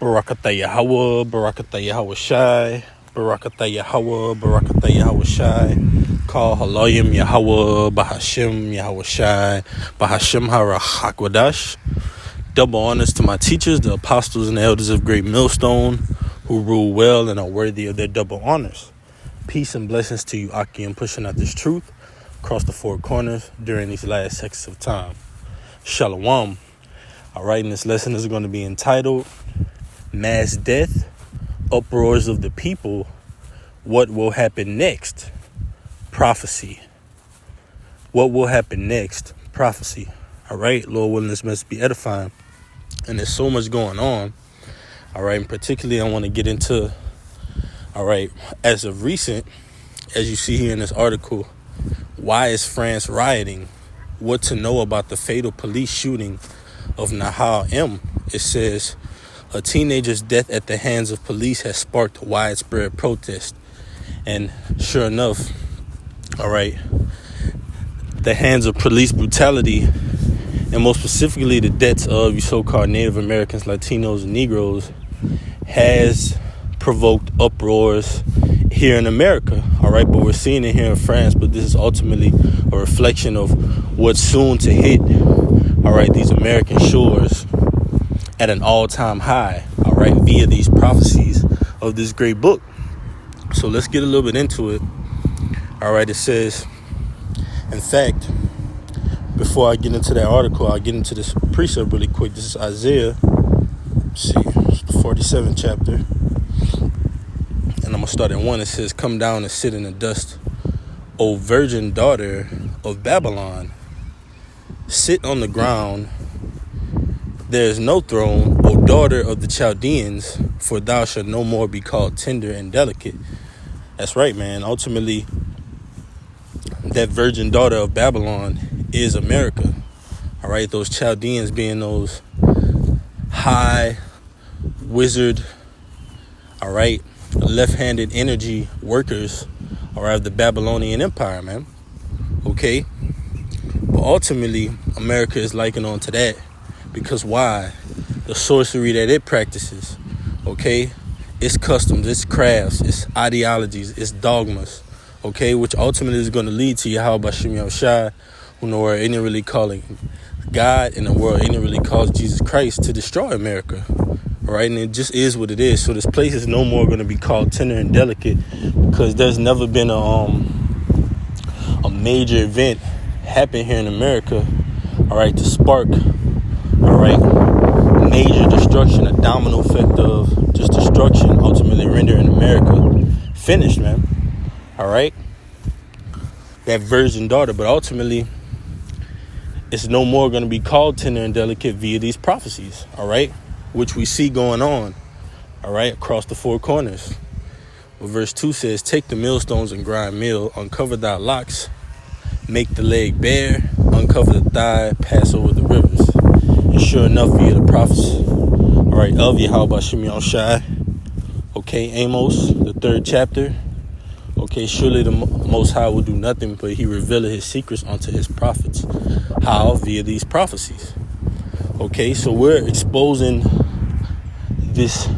Barakatah Yahweh, Barakatah Yahweh Shai, Barakatah Yahweh, Barakatah Yahweh Shai. Call Halayim Yahweh, Bahashim Yahweh Shai, Bahashim Harachakwadash. Double honors to my teachers, the apostles and the elders of Great Millstone, who rule well and are worthy of their double honors. Peace and blessings to you, Aki, and pushing out this truth across the four corners during these last seconds of time. Shalom. All right, and this lesson is going to be entitled Mass Death, Uproars of the People, What Will Happen Next? Prophecy. What will happen next? Prophecy. All right, Lord willing, this must be edifying. And there's so much going on. All right, and particularly I want to get into, all right, as of recent, as you see here in this article, why is France rioting? What to know about the fatal police shooting of Nahal M. It says, a teenager's death at the hands of police has sparked widespread protest. And sure enough, all right, the hands of police brutality, and more specifically the deaths of you so-called Native Americans, Latinos, and Negroes, has provoked uproars here in America. All right, but we're seeing it here in France, but this is ultimately a reflection of what's soon to hit, all right, these American shores at an all-time high, all right, via these prophecies of this great book. So let's get a little bit into it. All right, it says, in fact, before I get into that article, I'll get into this precept really quick. This is Isaiah, let's see, it's the 47th chapter. And I'm going to start at 1. It says, come down and sit in the dust, O virgin daughter of Babylon. Sit on the ground. There is no throne, O daughter of the Chaldeans, for thou shalt no more be called tender and delicate. That's right, man. Ultimately, that virgin daughter of Babylon is America. All right, those Chaldeans being those high wizard, all right, left-handed energy workers, all right, of the Babylonian Empire, man. Okay, but ultimately, America is likened on to that. Because why? The sorcery that it practices, okay? Its customs, its crafts, its ideologies, its dogmas, okay? Which ultimately is going to lead to Yahweh Bashem Yahushai, who in the world ain't really calling God, in the world ain't really calls Jesus Christ to destroy America, all right? And it just is what it is. So this place is no more going to be called tender and delicate, because there's never been a major event happen here in America, all right, to spark, all right, major destruction, a domino effect of just destruction, ultimately rendering America finished, man. All right, that virgin daughter, but ultimately it's no more going to be called tender and delicate via these prophecies, all right, which we see going on, all right, across the four corners. Well, verse 2 says, take the millstones and grind meal, uncover thy locks, make the leg bare, uncover the thigh, pass over the rivers. And sure enough, via the prophecy, all right, of Yahweh Bashem Yahushai, okay, Amos, the 3rd chapter, okay, surely the Most High will do nothing, but he revealed his secrets unto his prophets. How? Via these prophecies. Okay, so we're exposing this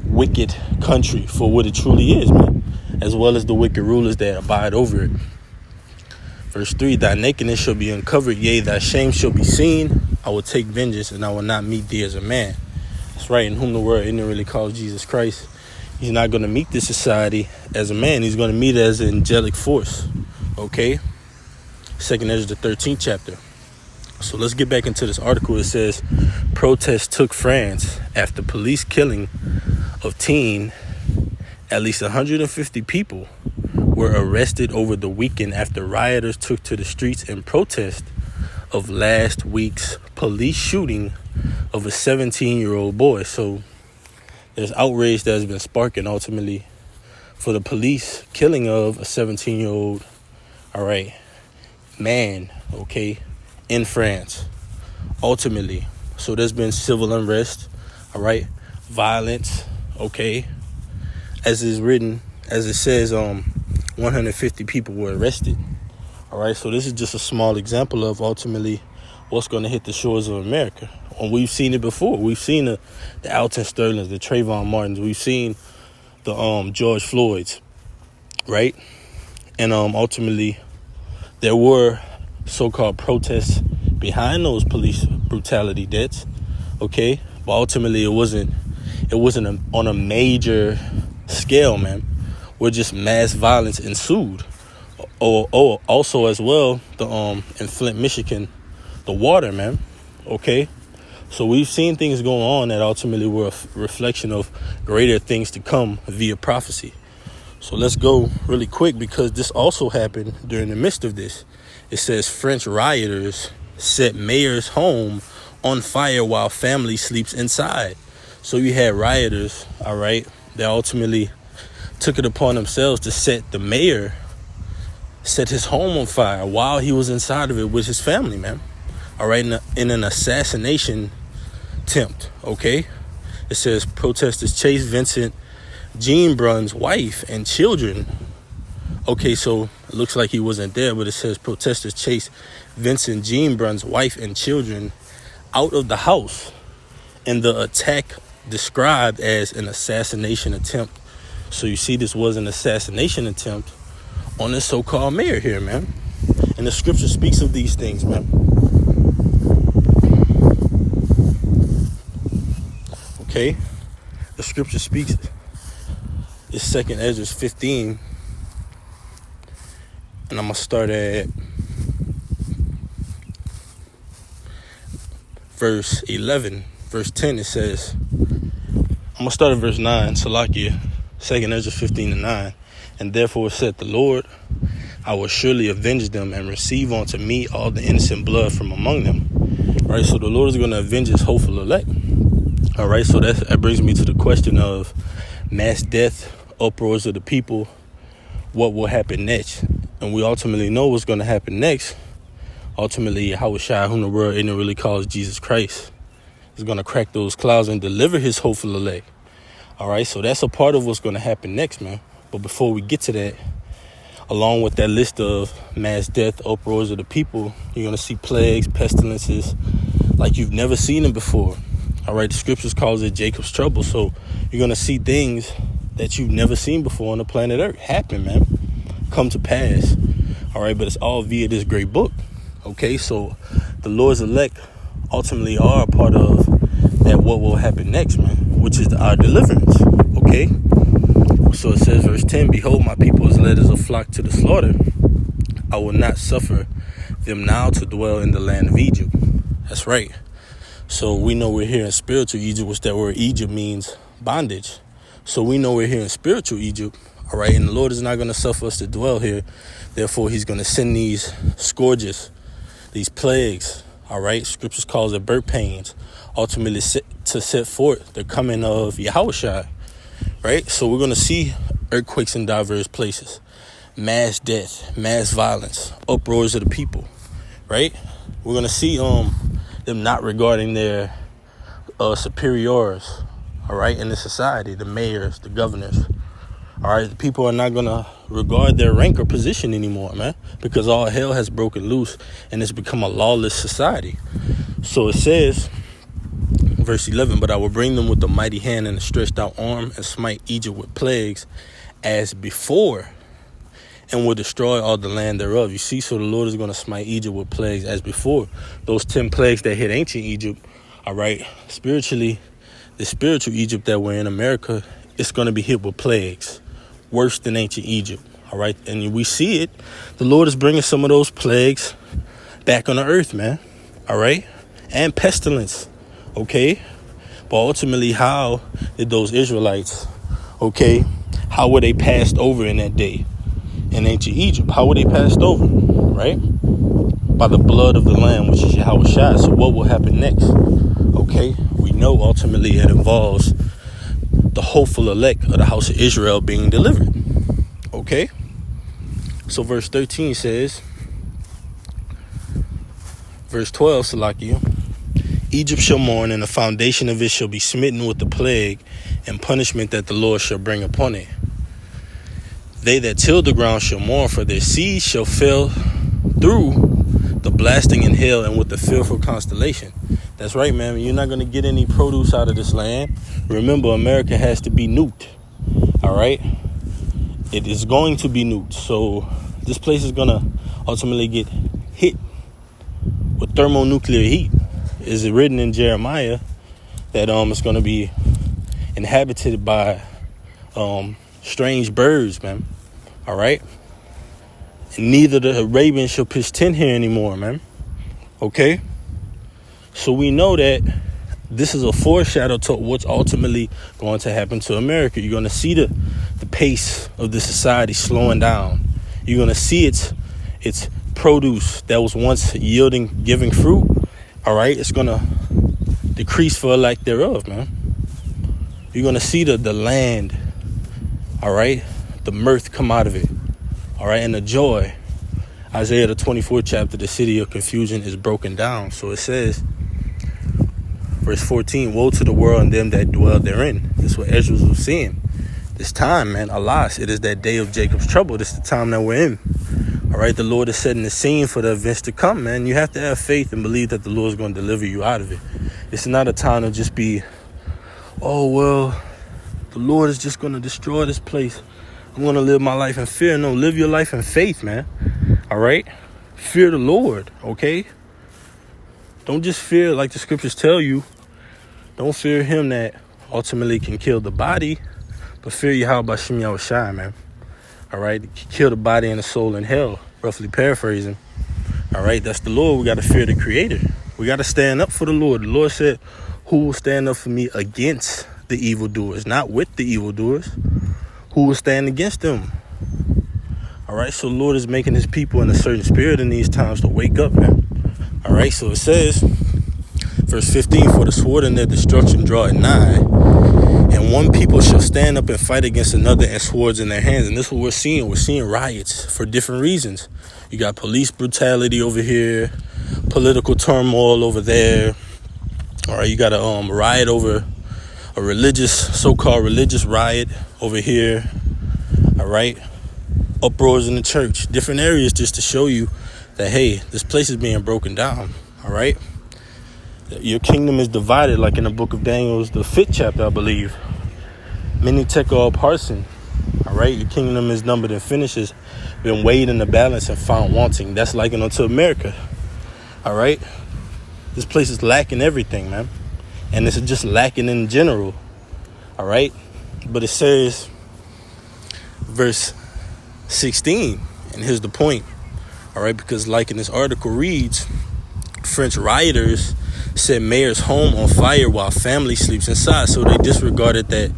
wicked country for what it truly is, man, as well as the wicked rulers that abide over it. Verse 3, thy nakedness shall be uncovered, yea, thy shame shall be seen. I will take vengeance, and I will not meet thee as a man. That's right, in whom the world isn't really called Jesus Christ. He's not going to meet this society as a man. He's going to meet it as an angelic force. Okay? 2nd Ezra, the 13th chapter. So let's get back into this article. It says, protests took France after police killing of teen. At least 150 people were arrested over the weekend after rioters took to the streets in protest of last week's police shooting of a 17-year-old boy. So there's outrage that has been sparking ultimately for the police killing of a 17-year-old, all right, man, okay, in France, ultimately. So there's been civil unrest, all right, violence, okay, as is written, as it says, 150 people were arrested. All right, so this is just a small example of ultimately what's going to hit the shores of America, And we've seen it before. We've seen the Alton Sterlings, the Trayvon Martins. We've seen the George Floyds, right? And ultimately, there were so-called protests behind those police brutality deaths, okay? But ultimately, it wasn't on a major scale, man, where just mass violence ensued. Or also as well, in Flint, Michigan, the water, man, okay? So we've seen things going on that ultimately were a reflection of greater things to come via prophecy. So let's go really quick, because this also happened during the midst of this. It says French rioters set mayor's home on fire while family sleeps inside. So you had rioters, all right, that ultimately took it upon themselves to set his home on fire while he was inside of it with his family, man. All right, in an assassination attempt, okay? It says protesters chased Vincent Jeanbrun's wife and children. Okay, so it looks like he wasn't there, but it says protesters chased Vincent Jeanbrun's wife and children out of the house, and the attack described as an assassination attempt. So you see, this was an assassination attempt on this so-called mayor here, man. And the scripture speaks of these things, man. Okay? The scripture speaks. It's 2nd Ezra 15. And I'm going to start at verse 11. Verse 10, it says, I'm going to start at verse 9, Salakia, 2nd Ezra 15:9. And therefore said the Lord, I will surely avenge them and receive unto me all the innocent blood from among them. All right, so the Lord is going to avenge his hopeful elect. All right, so that brings me to the question of mass death, uproars of the people. What will happen next? And we ultimately know what's going to happen next. Ultimately, Yahushua, whom the world isn't really calls Jesus Christ, is going to crack those clouds and deliver his hopeful elect. All right, so that's a part of what's going to happen next, man. But before we get to that, along with that list of mass death, uproars of the people, you're going to see plagues, pestilences, like you've never seen them before. All right, the scriptures calls it Jacob's trouble. So you're going to see things that you've never seen before on the planet Earth happen, man, come to pass. All right, but it's all via this great book. Okay, so the Lord's elect ultimately are a part of that what will happen next, man, which is our deliverance. Okay, so it says, verse 10, behold, my people is led as a flock to the slaughter. I will not suffer them now to dwell in the land of Egypt. That's right. So we know we're here in spiritual Egypt, which that word Egypt means bondage. So we know we're here in spiritual Egypt, all right, and the Lord is not going to suffer us to dwell here. Therefore, he's going to send these scourges, these plagues, all right? Scriptures calls it birth pains, ultimately to set forth the coming of Yahushua, right? So we're going to see earthquakes in diverse places, mass death, mass violence, uproars of the people, right? We're going to see them not regarding their superiors, all right, in the society, the mayors, the governors. All right, the people are not going to regard their rank or position anymore, man, because all hell has broken loose and it's become a lawless society. So it says, verse 11, but I will bring them with a mighty hand and a stretched out arm and smite Egypt with plagues as before, and will destroy all the land thereof. You see, so the Lord is going to smite Egypt with plagues as before. Those 10 plagues that hit ancient Egypt, all right, spiritually, the spiritual Egypt that we're in, America, it's going to be hit with plagues worse than ancient Egypt, all right? And we see it. The Lord is bringing some of those plagues back on the earth, man, all right? And pestilence, okay? But ultimately, how did those Israelites, okay, how were they passed over in that day in ancient Egypt? How were they passed over, right? By the blood of the Lamb, which is Yahushua. So what will happen next, okay? We know ultimately it involves the hopeful elect of the house of Israel being delivered. Okay? So verse 13 says, verse 12, Salakia, Egypt shall mourn, and the foundation of it shall be smitten with the plague and punishment that the Lord shall bring upon it. They that till the ground shall mourn, for their seeds shall fail through the blasting in hell and with the fearful constellation. That's right, man. You're not going to get any produce out of this land. Remember, America has to be nuked. All right? It is going to be nuked. So this place is going to ultimately get hit with thermonuclear heat. Is it written in Jeremiah that it's going to be inhabited by strange birds, man. All right? And neither the Arabians shall pitch tent here anymore, man. Okay? So we know that this is a foreshadow to what's ultimately going to happen to America. You're going to see the pace of the society slowing down. You're going to see its produce that was once giving fruit. All right? It's going to decrease for a lack thereof, man. You're going to see the land, all right? The mirth come out of it, all right? And the joy. Isaiah, the 24th chapter, the city of confusion is broken down. So it says, verse 14, woe to the world and them that dwell therein. This is what Ezra was saying. This time, man, alas, it is that day of Jacob's trouble. This is the time that we're in. All right, the Lord is setting the scene for the events to come, man. You have to have faith and believe that the Lord is going to deliver you out of it. It's not a time to just be, oh, well, the Lord is just going to destroy this place. I'm going to live my life in fear. No, live your life in faith, man. All right? Fear the Lord, okay? Don't just fear like the scriptures tell you. Don't fear him that ultimately can kill the body, but fear Yahweh Shem Yahushai, man. All right? Kill the body and the soul in hell, roughly paraphrasing. All right? That's the Lord. We got to fear the Creator. We got to stand up for the Lord. The Lord said, who will stand up for me against the evildoers, not with the evildoers? Who will stand against them? All right, so the Lord is making his people in a certain spirit in these times to wake up, man. All right, so it says, verse 15, for the sword and their destruction draweth nigh, and one people shall stand up and fight against another, and swords in their hands. And this is what we're seeing. We're seeing riots for different reasons. You got police brutality over here, political turmoil over there. All right, you got a riot over a so-called religious riot over here. All right. Uproars in the church, different areas, just to show you that, hey, this place is being broken down. All right. Your kingdom is divided, like in the book of Daniel, the 5th chapter, I believe. Many tekel parson. All right. Your kingdom is numbered and finishes, been weighed in the balance and found wanting. That's likened unto America. All right. This place is lacking everything, man. And it's just lacking in general. All right. But it says, verse 16, and here's the point. All right, because like in this article reads, French rioters set mayor's home on fire while family sleeps inside. So they disregarded that.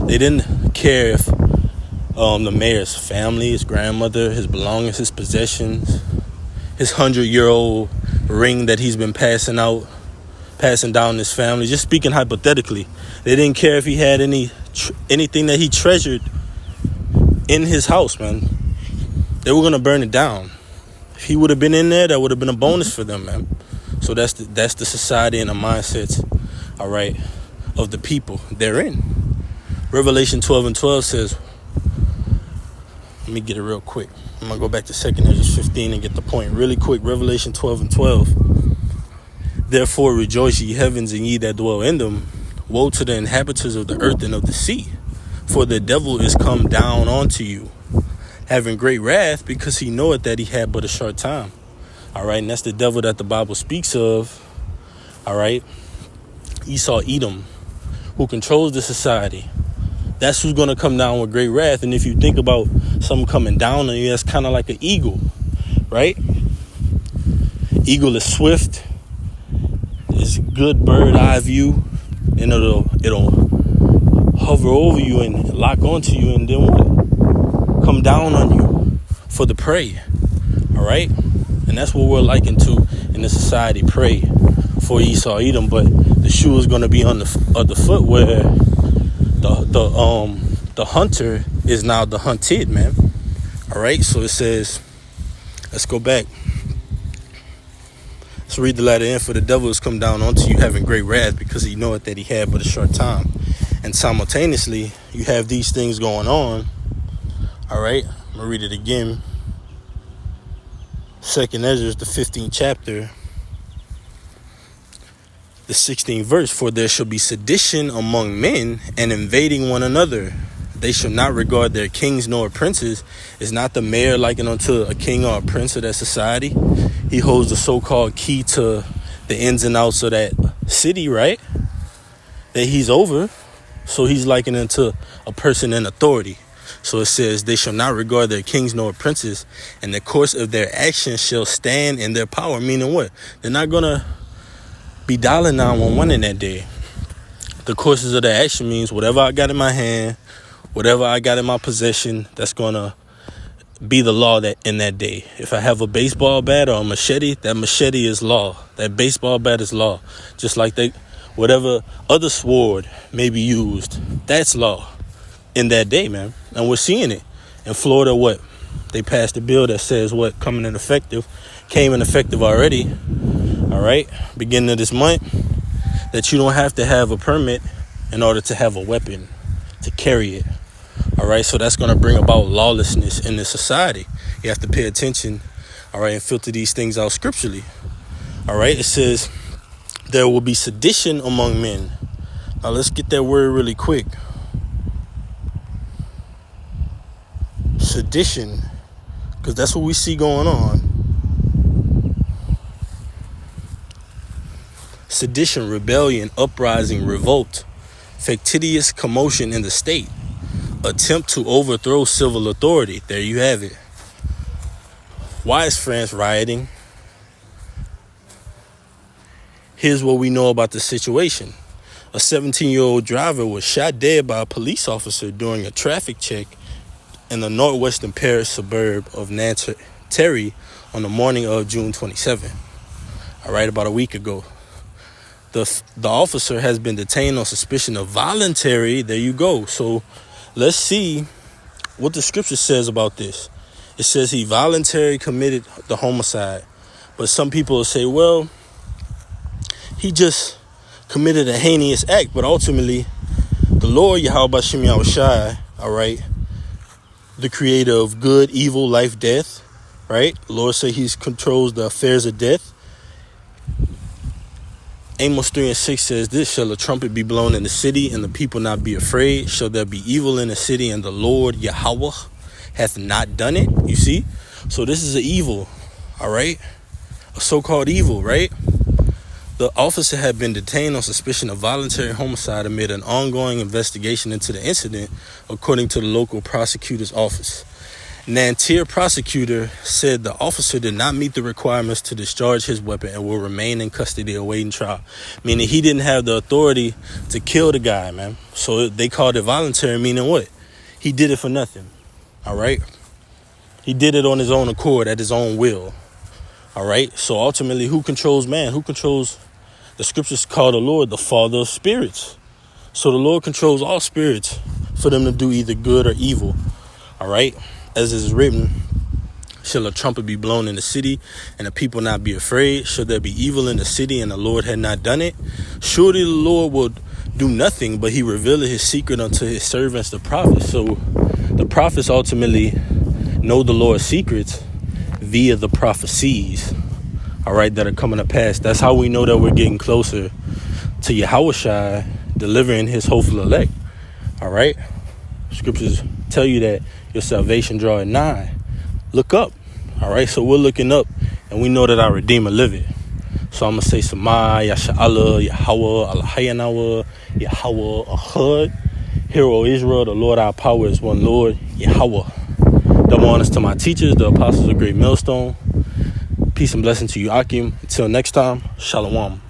They didn't care if the mayor's family, his grandmother, his belongings, his possessions, his 100-year-old ring that he's been passing down his family. Just speaking hypothetically, they didn't care if he had anything that he treasured in his house, man. They were gonna burn it down. If he would have been in there, that would have been a bonus for them, man. So that's the society and the mindsets, all right, of the people they're in. Revelation 12:12 says, let me get it real quick. I'm gonna go back to 2 Ezra 15 and get the point really quick. Revelation 12:12. Therefore rejoice, ye heavens, and ye that dwell in them. Woe to the inhabitants of the earth and of the sea, for the devil is come down unto you, having great wrath, because he knoweth that he had but a short time. All right, and that's the devil that the Bible speaks of. All right, Esau, Edom, who controls the society. That's who's going to come down with great wrath. And if you think about something coming down on you, that's kind of like an eagle, right? Eagle is swift. It's a good bird eye view, and it'll hover over you and lock onto you, and then come down on you for the prey. All right, and that's what we're likened to in the society, prey for Esau, Edom. But the shoe is going to be on the other foot, where the hunter is now the hunted, man. All right, so it says, let's go back. Let's read the latter end. For the devil has come down unto you, having great wrath, because he knoweth that he had but a short time. And simultaneously, you have these things going on. All right, I'm gonna read it again. 2 Ezra, the 15th chapter. The 16th verse, for there shall be sedition among men and invading one another. They shall not regard their kings nor princes. Is not the mayor likened unto a king or a prince of that society? He holds the so-called key to the ins and outs of that city, right? That he's over. So he's likened unto a person in authority. So it says, they shall not regard their kings nor princes, and the course of their actions shall stand in their power. Meaning what? They're not going to be dialing 911 in that day. The courses of their action means whatever I got in my hand, whatever I got in my possession, that's going to be the law that in that day. If I have a baseball bat or a machete, that machete is law. That baseball bat is law. Just like whatever other sword may be used, that's law in that day, man. And we're seeing it. In Florida, what? They passed a bill that says what? Came in effective already. All right. Beginning of this month, that you don't have to have a permit in order to have a weapon, to carry it. All right. So that's going to bring about lawlessness in this society. You have to pay attention. All right. And filter these things out scripturally. All right. It says there will be sedition among men. Now let's get that word really quick. Sedition, because that's what we see going on. Sedition, rebellion, uprising, revolt, factitious commotion in the state, attempt to overthrow civil authority. There you have it. Why is France rioting? Here's what we know about the situation. A 17-year-old driver was shot dead by a police officer during a traffic check in the northwestern Paris suburb of Nanterre on the morning of June 27. All right, about a week ago. The officer has been detained on suspicion of voluntary. There you go. So let's see what the scripture says about this. It says he voluntarily committed the homicide. But some people will say, well, he just committed a heinous act. But ultimately, the Lord, Yahweh Shem Yahushai, all right, the creator of good, evil, life, death, right? The Lord said he controls the affairs of death. Amos 3:6 says this, shall a trumpet be blown in the city and the people not be afraid? Shall there be evil in the city and the Lord Yahweh hath not done it? You see? So this is an evil, all right? A so-called evil, right? The officer had been detained on suspicion of voluntary homicide amid an ongoing investigation into the incident, according to the local prosecutor's office. Nanterre prosecutor said the officer did not meet the requirements to discharge his weapon and will remain in custody awaiting trial. Meaning he didn't have the authority to kill the guy, man. So they called it voluntary, meaning what? He did it for nothing, all right? He did it on his own accord, at his own will, all right? So ultimately, who controls man? Who controls? The scriptures call the Lord the Father of spirits. So the Lord controls all spirits for them to do either good or evil. All right. As is written, shall a trumpet be blown in the city and the people not be afraid? Shall there be evil in the city and the Lord had not done it? Surely the Lord will do nothing, but he revealed his secret unto his servants, the prophets. So the prophets ultimately know the Lord's secrets via the prophecies. All right, that are coming to pass. That's how we know that we're getting closer to Yahushua delivering his hopeful elect. All right. Scriptures tell you that your salvation draweth nigh. Look up. All right. So we're looking up and we know that our Redeemer liveth. So I'm going to say Sama, Yasha'Allah, Yahweh, Allahayanawa, Yahweh, Ahad. Hear, O Israel, the Lord our power is one Lord, Yahweh. Double honors to my teachers, the apostles of Great Millstone. Peace and blessing to you, Akim. Until next time, Shalom.